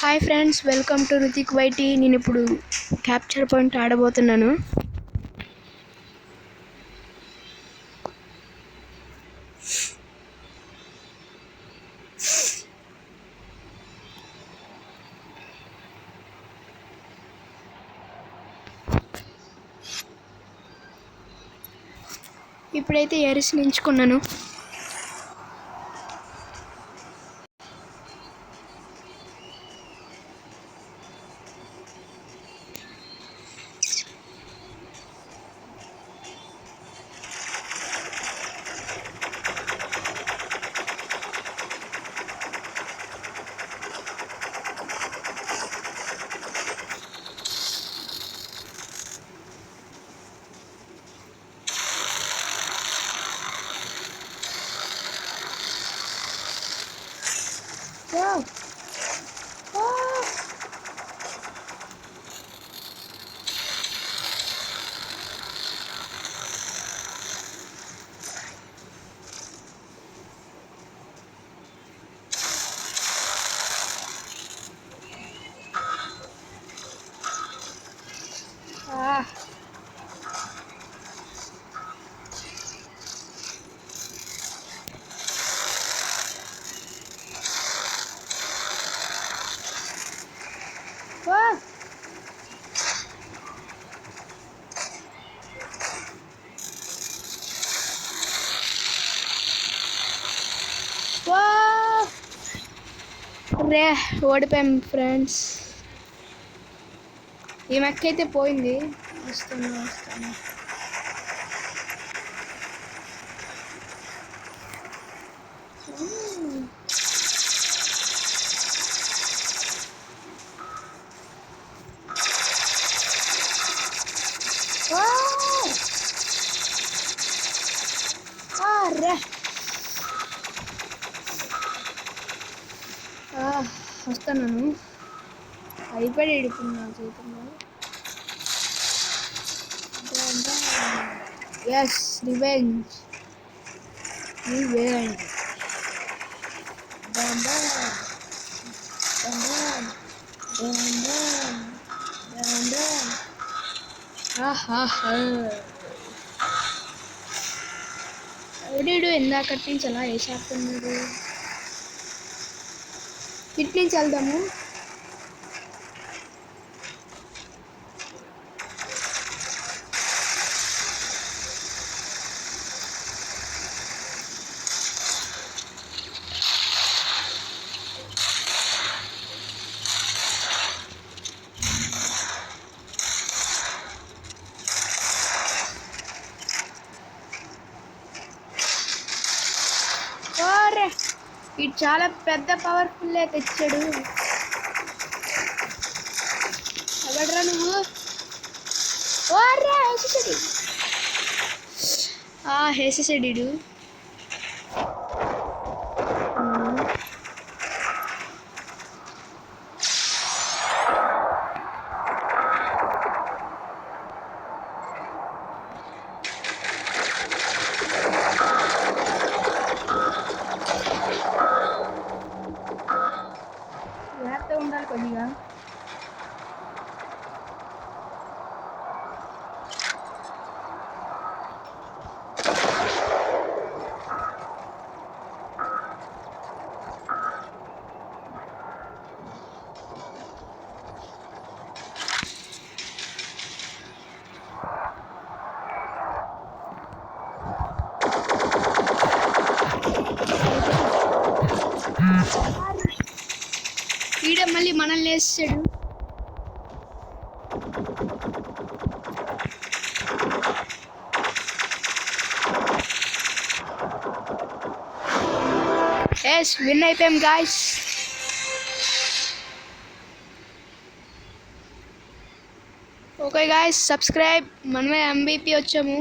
Hi friends, welcome to Ruthik YT. నేను ఇప్పుడు capture point ఆడబోతున్నాను. ఇప్పుడైతే ఎరిస్ని ఎంచుకున్నాను. రే ఓడిపోయాం ఫ్రెండ్స్. ఈ మెక్క అయితే పోయింది. వస్తాను. రే వస్తున్నాను. అయిపోయి ఇప్పుడు నా చేతుల్లో. Yes, revenge. ఎవడీడు ఇందాకటి నుంచి అలా వేసేస్తున్నాడు. ఇటు నుంచి వెళ్దాము. ఇది చాలా పెద్ద పవర్ఫుల్ తెచ్చాడు. ఎవడరా నువ్వు? వేసేసాడు. జాగ్రత్తగా ఉండాలి కొద్దిగా. ఈడ మళ్ళీ మనల్ని వేసాడు. ఎస్, విన్ అయిపోయాం గాయ్స్. Okay guys, subscribe. మనమే MVP వచ్చాము.